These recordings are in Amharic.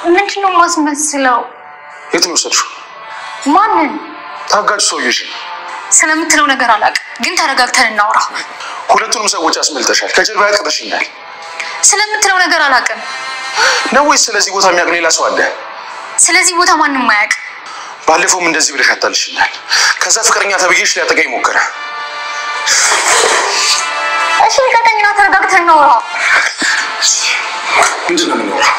ምንድነው ማስመስለው? የት ነው ሰልሹ? ማንን? ታጋጭ ሰውዬሽ። ስለምትለው ነገር አላውቅም፣ ግን ተረጋግተን እናውራ። ሁለቱንም ሰዎች አስመልጠሻል፣ ከጀርባ ያጥቅሽኛል። ስለምትለው ነገር አላውቅም ነው ወይስ ስለዚህ ቦታ የሚያውቅ ሌላ ሰው አለ? ስለዚህ ቦታ ማንንም አያውቅ። ባለፈውም እንደዚህ ብለሽ አታልሽኛል። ከዛ ፍቅረኛ ተብዬሽ ሊያጠቃኝ ሞከረ። እሺ ልቀቀኝና ተረጋግተን እናውራ። ምንድነው የምናወራው?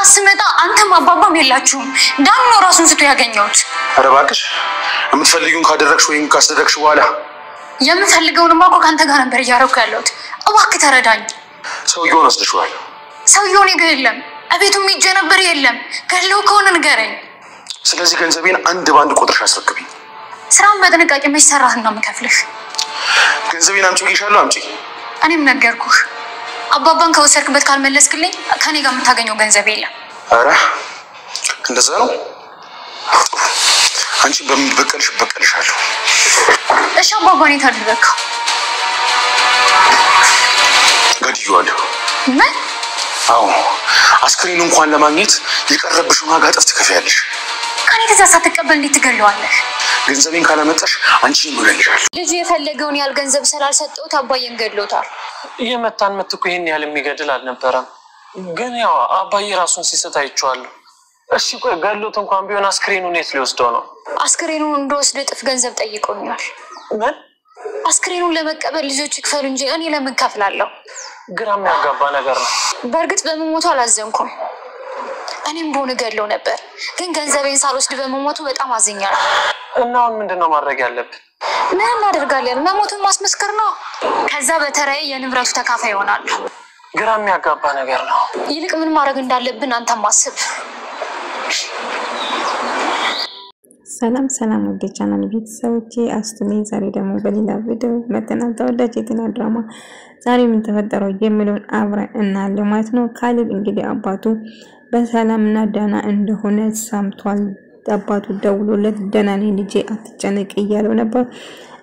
ስመጣ አንተም አባባም የላችሁም። ዳን ነው ራሱን ስቶ ያገኘሁት። ኧረ እባክሽ የምትፈልጊውን ካደረግሽ ወይም ካስደረግሽ በኋላ የምፈልገውንማ እኮ ካንተ ጋር ነበር እያደረኩ ያለሁት። እባክህ ተረዳኝ። ሰውዬውን ወስደሽዋል? ሰውዬውን ይገ የለም እቤቱም ሂጄ ነበር የለም። ገለው ከሆነ ንገረኝ። ስለዚህ ገንዘቤን አንድ ባንድ ቁጥርሽ አስረክብኝ። ስራውን በጥንቃቄ መች ሰራህን ነው የምከፍልህ። ገንዘቤን አምጪ ብዬሻለሁ፣ አምጪ። እኔም ነገርኩህ። አባባን ከወሰድክበት ካልመለስክልኝ ከኔ ጋር የምታገኘው ገንዘብ የለም። ኧረ እንደዛ ነው? አንቺ በምን በቀልሻለሁ። እሺ አባባን የት አደረግከው? ገድዬዋለሁ። ምን? አዎ አስክሬን እንኳን ለማግኘት የቀረብሽውን ዋጋ እጥፍ ትከፍያለሽ። ከኔ ትዕዛዝ ሳትቀበል እንዴት ትገለዋለህ? ገንዘቤን ካላመጣሽ አንቺን እገልሻለሁ። ልጁ የፈለገውን ያህል ገንዘብ ስላልሰጠሁት አባዬን ገድሎታል። የመታን ምትኩ ይሄን ያህል የሚገድል አልነበረም። ግን ያው አባዬ ራሱን ሲሰጥ አይቼዋለሁ። እሺ ቆይ ገድሎት እንኳን ቢሆን አስክሬኑን የት ሊወስደው ነው? አስክሬኑን እንደወስድ እጥፍ ገንዘብ ጠይቆኛል። ምን? አስክሬኑን ለመቀበል ልጆች ይክፈሉ እንጂ እኔ ለምን ከፍላለሁ? ግራ የሚያጋባ ነገር ነው። በእርግጥ በመሞቱ አላዘንኩም። እኔም በሆነ ገድለው ነበር፣ ግን ገንዘቤን ሳልወስድ በመሞቱ በጣም አዝኛለሁ። እና አሁን ምንድነው ማድረግ ያለብን? ምን እናደርጋለን? መሞቱን ማስመስከር ነው። ከዛ በተራዬ የንብረቱ ተካፋይ ይሆናሉ። ግራ የሚያጋባ ነገር ነው። ይልቅ ምን ማድረግ እንዳለብን አንተም አስብ። ሰላም ሰላም ወደ ቻናል ቤተሰቦቼ አስተምኝ ዛሬ ደግሞ በሌላ ቪዲዮ መተናል። ተወዳጅ የጤና ድራማ ዛሬ ምን ተፈጠረው የሚለውን አብረን እናያለን ማለት ነው። ካሌብ እንግዲህ አባቱ በሰላምና ደህና እንደሆነ ሰምቷል። አባቱ ደውሎለት ደህና ነኝ ልጄ አትጨነቅ እያለው ነበር።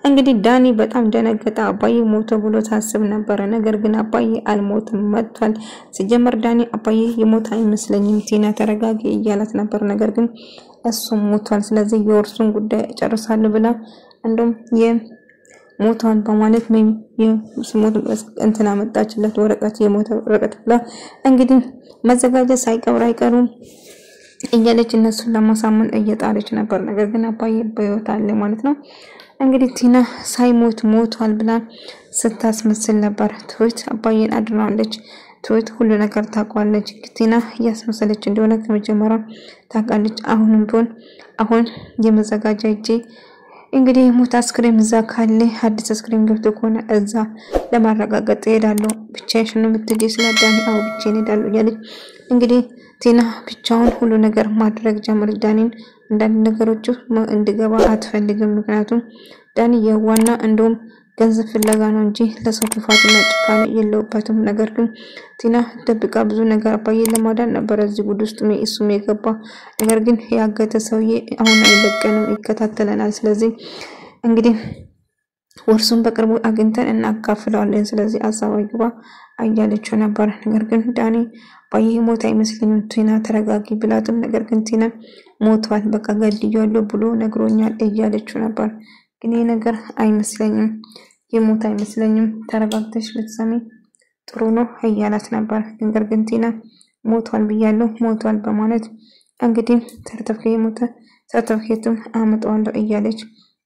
እንግዲህ ዳኒ በጣም ደነገጠ። አባዬ ሞተ ብሎ ታስብ ነበር፣ ነገር ግን አባዬ አልሞተም መጥቷል። ሲጀመር ዳኒ አባዬ የሞተ አይመስለኝም ቲና ተረጋጊ እያላት ነበር፣ ነገር ግን እሱ ሞቷል። ስለዚህ የወርሱን ጉዳይ ጨርሳለሁ ብላ እንደም የሞቷን በማለት ምን የስሞት እንትና መጣችለት ወረቀት የሞተ ወረቀት ብላ እንግዲህ መዘጋጀት ሳይቀር አይቀሩም እያለች እነሱን ለማሳመን እየጣረች ነበር። ነገር ግን አባዬ በህይወት አለ ማለት ነው። እንግዲህ ቲና ሳይሞት ሞቷል ብላ ስታስመስል ነበር። ትሁት አባዬን አድናለች። ትሁት ሁሉ ነገር ታውቃለች። ቲና ያስመሰለች እንደሆነ ከመጀመሪያ ታውቃለች። አሁንም ቢሆን አሁን የመዘጋጃ እጄ እንግዲህ ሞት አስክሬም እዛ ካለ አዲስ አስክሬም ገብቶ ከሆነ እዛ ለማረጋገጥ እሄዳለሁ። ብቻዬን የምትሄጂ ስለዳኒ አው ብቻዬን እሄዳለሁ እያለች እንግዲህ ቲና ብቻውን ሁሉ ነገር ማድረግ ጀመረች። ዳኒን እንዳንድ ነገሮች እንድገባ አትፈልግም። ምክንያቱም ዳኒ የዋና እንደውም ገንዘብ ፍለጋ ነው እንጂ ለሰው ክፋትና ጭካኔ የለውበትም። ነገር ግን ቲና ደብቃ ብዙ ነገር አባዬን ለማዳን ነበር እዚህ ጉድ ውስጥ እሱም የገባ። ነገር ግን ያገተ ሰውዬ አሁን አይለቀንም፣ ይከታተለናል። ስለዚህ እንግዲህ ወርሱን በቅርቡ አግኝተን እናካፍለዋለን። ስለዚህ አሳባይ ግባ አያለችው ነበር። ነገር ግን ዳኒ አባዬ ሞት አይመስለኝም ቲና ተረጋጊ ብላትም፣ ነገር ግን ቲና ሞቷል በቃ ገድያለሁ ብሎ ነግሮኛል እያለችው ነበር። ግን ይሄ ነገር አይመስለኝም የሞት አይመስለኝም ተረጋግተሽ ልትሰሚ ጥሩ ነው እያላት ነበር። ነገር ግን ቲና ሞቷል ብያለሁ ሞቷል በማለት እንግዲህ ሰርተፍኬቱን አመጣዋለሁ እያለች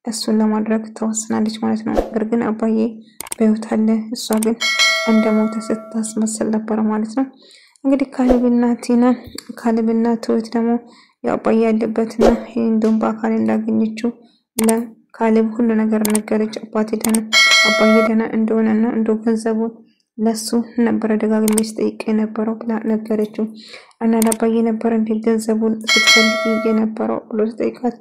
እሱን ለማድረግ ተወስናለች ማለት ነው። ነገር ግን አባዬ በህይወት አለ፣ እሷ ግን እንደሞተ ስታስመስል ነበር ማለት ነው። እንግዲህ ካሌብና ትሁት ደግሞ የአባዬ ያለበትና እንደውም በአካል እንዳገኘችው ለካሌብ ሁሉ ነገር ነገረች። አባዬ ደህና እንደሆነና እንደው ገንዘቡን ለሱ ነበር ደጋግሜ ስጠይቅ የነበረው ብላ ነገረችው። እና ለአባዬ ነበር እንደ ገንዘቡን ስትፈልጊ የነበረው ብሎ ጠይቃት፣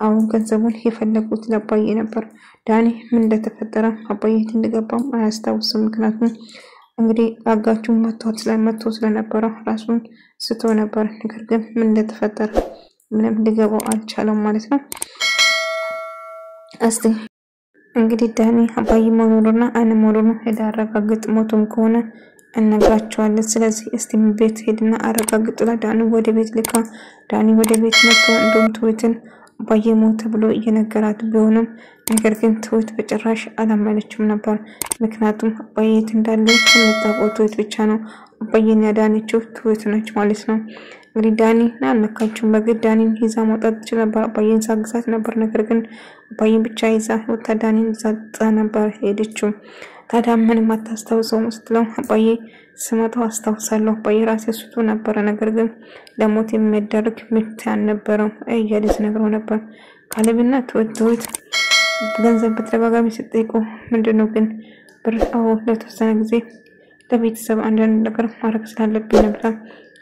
አሁን ገንዘቡን የፈለጉት ለአባዬ ነበር። ዳኒ ምን እንደተፈጠረ አባዬ እንደገባም አያስታውስም። ምክንያቱም እንግዲህ አጋቹን መጥቶ ስለነበረ ራሱን ስቶ ነበር። ነገር ግን ምን እንደተፈጠረ ምንም ሊገባው አልቻለም ማለት ነው። እስቲ እንግዲህ ዳኒ አባዬ መኖሩና አለመኖሩን ያረጋግጥ ሞቱም ከሆነ እነግራቸዋለን ስለዚህ እስቲ ቤት ሄድና አረጋግጥላ ዳኒ ወደ ቤት ልካ ዳኒ ወደ ቤት መጥቶ እንደም ትሁትን አባዬ ሞተ ብሎ እየነገራት ቢሆንም ነገር ግን ትሁት በጭራሽ አላመነችም ነበር ምክንያቱም አባዬ እንዳለ የምታውቀው ትሁት ብቻ ነው አባዬን ያዳነችው ትሁት ነች ማለት ነው እንግዲህ ዳኒ ናነካችው በግድ ዳኒን ይዛ መውጣት ነበር አባዬን ሳግዛት ነበር ነገር ግን አባዬን ብቻ ይዛ ወጣ ዳኒን ዛጣ ነበር ሄደችው ታዲያ ምንም አታስታውሰው መስለው አባዬ ስመጣው አስታውሳለሁ አባዬ ራሴ ስቶ ነበር ነገር ግን ለሞት የሚደረግ ምት ያልነበረው እያለች ነግረው ነበር ካለብና ትሁት ገንዘብ በተደጋጋሚ ሲጠይቁ ምንድነው ግን ብር ለተወሰነ ጊዜ ለቤተሰብ አንዳንድ ነገር ማድረግ ስላለብኝ ነበር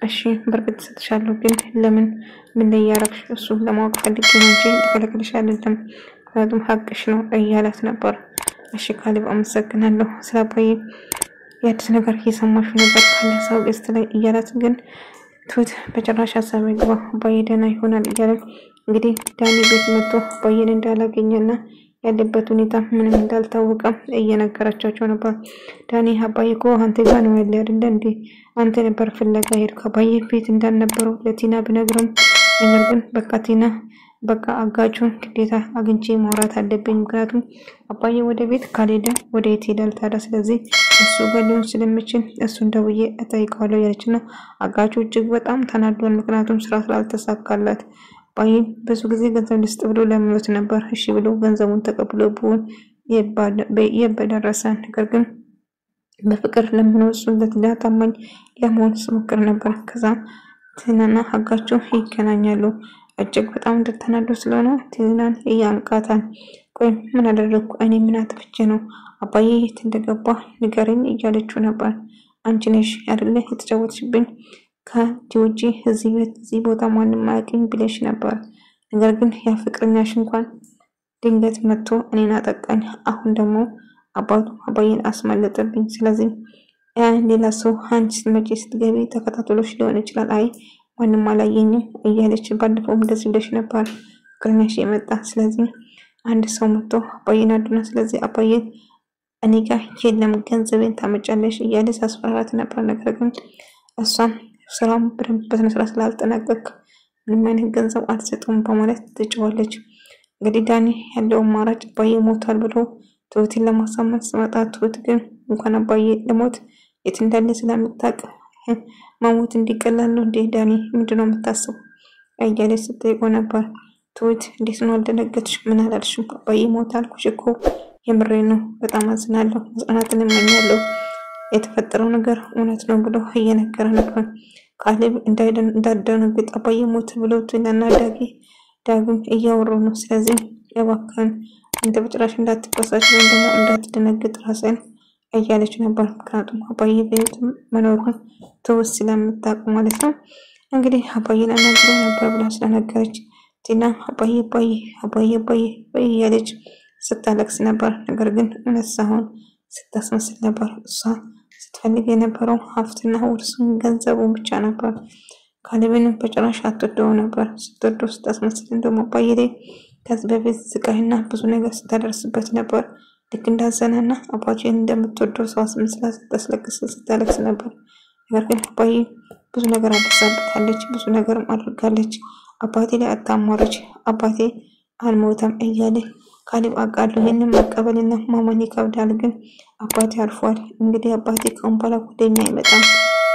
እሺ በርግጥ ሰጥሻለሁ ግን ለምን ምን ላይ ያረክሽ እሱ ለማወቅ ፈልጌ ነው እንጂ ተከለክልሽ አይደለም ምክንያቱም ሀቅሽ ነው እያላት ነበር እሺ ካለብ አመሰግናለሁ ስለአባዬ ያድስ ነገር እየሰማሽ ነበር ካለ ሰው እስቲ ላይ እያላት ግን ትሁት በጭራሽ ሀሳብ ይግባ አባዬ ደህና ይሆናል እያለ እንግዲህ ዳኒ ቤት መጥቶ አባዬን እንዳላገኘና ያለበት ሁኔታ ምንም እንዳልታወቀ እየነገራቸው ነበር ዳኒ አባዬ እኮ አንተ ጋር ነው ያለ አይደል እንዴ አንተ ነበር ፍለጋ ሄድክ አባዬ ቤት እንዳልነበረው ለቲና ብነግረም ነገር ግን በቃ ቲና በቃ አጋቹን ግዴታ አግኝቼ ማውራት አለብኝ ምክንያቱም አባዬ ወደ ቤት ካልሄደ ወደ የት ይሄዳል ታዲያ ስለዚህ እሱ ጋር ሊሆን ስለሚችል እሱን ደውዬ እጠይቀዋለሁ ያለችና አጋቹ እጅግ በጣም ተናዷል ምክንያቱም ስራ ስላልተሳካላት አባዬ ብዙ ጊዜ ገንዘብ ልስጥ ብሎ ለምኖት ነበር እሺ ብሎ ገንዘቡን ተቀብሎ ቢሆን የበደረሰ ነገር ግን በፍቅር ለምኖ እሱን ለታማኝ ለመሆን ስሞክር ነበር ከዛ ቲናና አጋቹ ይገናኛሉ እጅግ በጣም እንደተናዶ ስለሆነ ቲናን ያንቃታል ቆይ ምን አደረኩ እኔ ምን አጥፍቼ ነው አባዬ የት እንደገባ ንገረኝ እያለችው ነበር አንቺ ነሽ አይደለ የተጫወትሽብኝ ከጆጂ እዚህ ቦታ ማንንም አያውቅም ብለሽ ነበር ነገር ግን ያ ፍቅረኛሽ እንኳን ድንገት መጥቶ እኔን አጠቃኝ አሁን ደግሞ አባዬን አስመለጠብኝ ስለዚህ ሌላ ሰው አንቺ ስትመጪ ስትገቢ ተከታትሎሽ ሊሆን ይችላል አይ ማንንም አላየኝም እያለች ባለፈው እንደዚህ ብለሽ ነበር ፍቅረኛሽ የመጣ ስለዚህ አንድ ሰው መጥቶ አባዬን አድና ስለዚህ አባዬን እኔ ጋር የለም ገንዘቤን ታመጫለሽ እያለች አስፈራራት ነበር ነገር ግን እሷም ሰላም በስነ ስርዓት ስላልተጠናቀቀ ምንም አይነት ገንዘብ አልሰጡም በማለት ትጨዋለች እንግዲህ ዳኒ ያለው አማራጭ አባዬ ሞታል ብሎ ትሁትን ለማሳመን ሲመጣ ትሁት ግን እንኳን አባዬ ለሞት የት እንዳለ ስለምታውቅ ማሞት እንዲቀላል ነው እንዴ ዳኒ ምንድነው የምታስበው እያለች ስትጠይቀው ነበር ትሁት እንዴት ነው አልደነገጥሽ ምን አላልሽም አባዬ ሞታል እኮ የምሬ ነው በጣም አዝናለሁ ጽናትን እመኛለሁ የተፈጠረው ነገር እውነት ነው ብሎ እየነገረ ነበር ካሌብ እንዳደነግጥ አባዬ ሞት ብሎ ቲናና ዳግም እያወሩ ነው ስለዚህ እባክህን እንደ በጭራሽ እንዳትበሳጭ ወይም ደግሞ እንዳትደነግጥ ራስን እያለች ነበር ምክንያቱም አባዬ ቤት መኖሩን ትውስ ስለምታውቅ ማለት ነው እንግዲህ አባዬን አናግረው ነበር ብላ ስለነገረች ቲና አባዬ እያለች ስታለቅስ ነበር ነገር ግን እውነት ሳይሆን ስታስመስል ነበር እሷ ስትፈልግ የነበረው ሀብትና ውርሱን ገንዘቡን ብቻ ነበር ካሌብን በጭራሽ አትወደው ነበር ስትወደው ስታስመስል እንደውም አባዬ ላይ ከዚህ በፊት ስቃይና ብዙ ነገር ስታደርስበት ነበር ልክ እንዳዘነና አባዬን እንደምትወደው ሰው አስመስላ ስታለቅስ ነበር ነገር ግን አባዬ ብዙ ነገር አድርሳበታለች ብዙ ነገርም አድርጋለች አባቴ ላይ አታማረች አባቴ አልሞተም እያለ ካሌብ አቃሉ ይሄንን መቀበልና ማመን ይከብዳል ግን አባቴ አርፏል እንግዲህ አባቴ ከእንበላ ወደኛ አይመጣም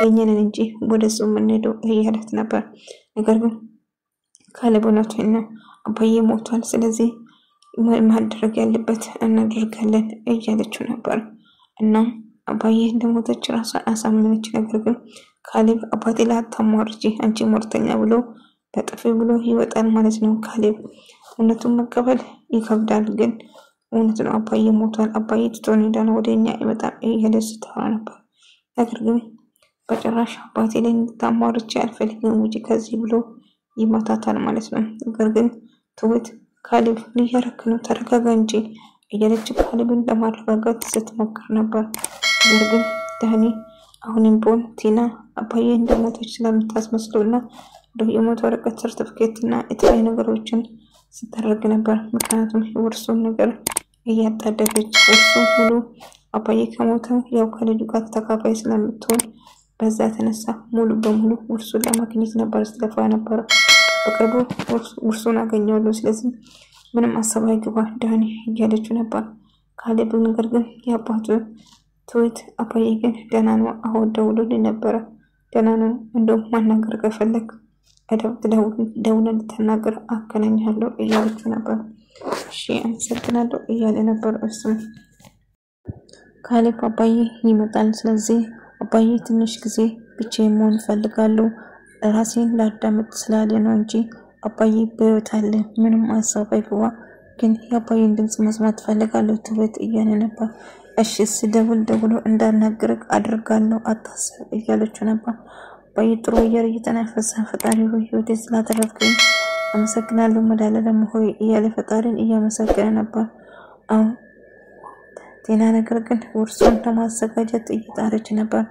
እኛን እንጂ ወደሱ ምንሄደው እያለት ነበር ነገር ግን ካሌብ ነው አባዬ ሞቷል ስለዚህ ማድረግ ያለበት እናደርጋለን እያለችው ነበር እና አባዬ እንደሞተች ራሷ አሳመነች ነገር ግን ካሌብ አባቴ ላይ አታማርጂ አንቺ ሞርተኛ ብሎ በጥፊ ብሎ ይወጣል ማለት ነው ካሌብ እውነቱን መቀበል ይከብዳል ግን እውነት ነው አባዬ ሞቷል አባዬ ትቶን ሄዳል ወደኛ አይመጣም እያለች ተወራ ነበር ነገር ግን በጭራሽ አባቴ ላይ እንድታማርጂ አልፈልግም ውጪ ከዚህ ብሎ ይመታታል ማለት ነው ነገር ግን ትሁት ካሌብ ሊያረክ ነው ተረጋጋ እንጂ እያለች ካሌብን ለማረጋጋት ስትሞክር ነበር ነገር ግን ዳኒ አሁንም ቢሆን ቲና አባዬ እንደሞተች ስለምታስመስለውና የሞት ወረቀት ሰርቲፊኬትና የተለያዩ ነገሮችን ስታደርግ ነበር ምክንያቱም ውርሱን ነገር እያጣደፈች ውርሱ ሙሉ አባዬ ከሞተ ያው ከልጁ ጋር ተካፋይ ስለምትሆን በዛ ተነሳ ሙሉ በሙሉ ውርሱን ለማግኘት ነበር ስትለፋ ነበር። በቅርቡ ውርሱን አገኘዋለሁ ስለዚህ ምንም አሰብ አይግባ ዳኒ እያለችው ነበር። ካሌብ ነገር ግን የአባቱ ትሁት አባዬ ግን ደህና ነው አሁን ደውሎልኝ ነበር ደህና ነው እንደው ማናገር ከፈለክ ደውለን ተናገር አከናኛለሁ እያለችው ነበር። እሺ አመሰግናለሁ እያለ ነበር እሱም። ካሌብ አባዬ ይመጣል ስለዚህ አባዬ ትንሽ ጊዜ ብቻዬን መሆን እፈልጋለሁ ራሴን ላዳምጥ ስላለ ነው እንጂ አባዬ በህይወት አለ ምንም ሀሳብ አይግባ ግን የአባዬን ድምጽ መስማት ፈልጋለሁ ትሁት እያለ ነበር። እሺ ደውሎ እንዳናገርክ አድርጋለሁ አታስብ እያለችው ነበር። አባዬ ጥሩ አየር እየተነፈሰ ፈጣሪ ሆይ ህይወቴ ስላደረግከኝ አመሰግናለሁ መድኃኒዓለም ሆይ እያለ ፈጣሪን እያመሰገነ ነበር። አሁን ጤና ነገር ግን ውርሱን ለማዘጋጀት እየጣረች ነበር።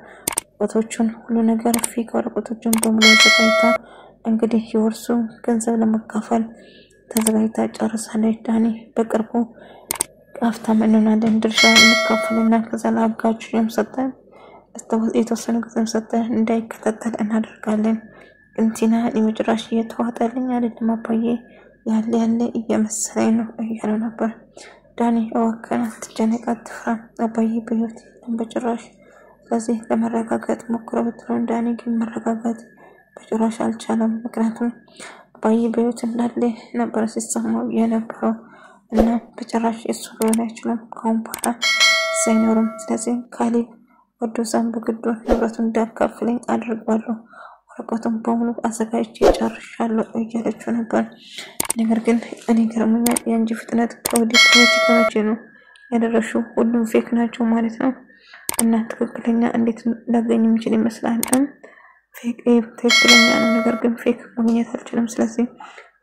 ወጦቹን ሁሉ ነገር ፊክ ወረቀቶቹን በሙሉ አዘጋጅታ እንግዲህ የውርሱ ገንዘብ ለመካፈል ተዘጋጅታ ጨርሳለች። ዳኒ በቅርቡ ሀብታም እንሆናለን ድርሻውን እንካፈልና ከዛ ለአጋቹ ሰጠን የተወሰነ ገንዘብ ሰጠን እንዳይከታተል እናደርጋለን። እንቲና የመጨረሻ የተዋጠልኝ አይደለም አባዬ ያለ እየመሰለኝ ነው እያለ ነበር። ዳኒ እባክህን አትጨነቅ አትፍራ አባዬ በህይወት በጭራሽ ስለዚህ ለመረጋጋት ሞክሮ ብትለው ዳኒ ግን መረጋጋት በጭራሽ አልቻለም። ምክንያቱም አባዬ በህይወት እንዳለ ነበር ሲሰማው የነበረው እና በጭራሽ እሱ ሊሆን አይችልም ካሁን በኋላ ሳይኖርም ስለዚህ ካሌብ ወዶዛን በግዱ ንብረቱን እንዳካፍለኝ አድርጓለሁ ወረቀቱን በሙሉ አዘጋጅቼ ጨርሻለሁ እያለችው ነበር። ነገር ግን እኔ ገርሞኛል የአንቺ ፍጥነት ከወዲህ ፖለቲካዎች ነው ያደረሽው ሁሉም ፌክ ናቸው ማለት ነው እና ትክክለኛ እንዴት ላገኝ የምችል ይመስላል? ፌክ ትክክለኛ ነው ነገር ግን ፌክ ማግኘት አልችልም። ስለዚህ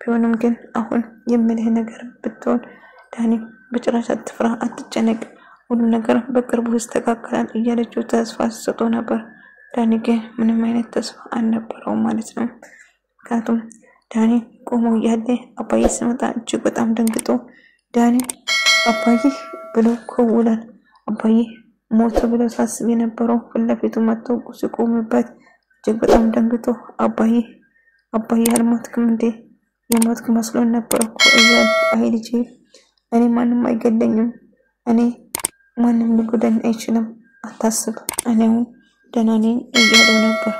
ቢሆንም ግን አሁን የምልህ ነገር ብትሆን ዳኒ በጭራሽ አትፍራ አትጨነቅ ሁሉ ነገር በቅርቡ ይስተካከላል እያለችው ተስፋ ስትሰጠው ነበር። ዳኒ ግን ምንም አይነት ተስፋ አልነበረውም ማለት ነው። ምክንያቱም ዳኒ ቆሞ ያለ አባዬ ሲመጣ እጅግ በጣም ደንግጦ ዳኒ አባዬ ብሎ ኮውላል። አባዬ ሞቶ ብሎ ሳስብ የነበረው ፍለፊቱ መጥቶ ሲቆምበት እጅግ በጣም ደንግጦ አባዬ አልሞትክም እንዴ የሞትክ መስሎን ነበር እኮ እያለ አይ ልጄ እኔ ማንም አይገለኝም እኔ ማንም ሊጎዳኝ አይችልም አታስብ እኔ አሁን ደህና ነኝ እያለው ነበር።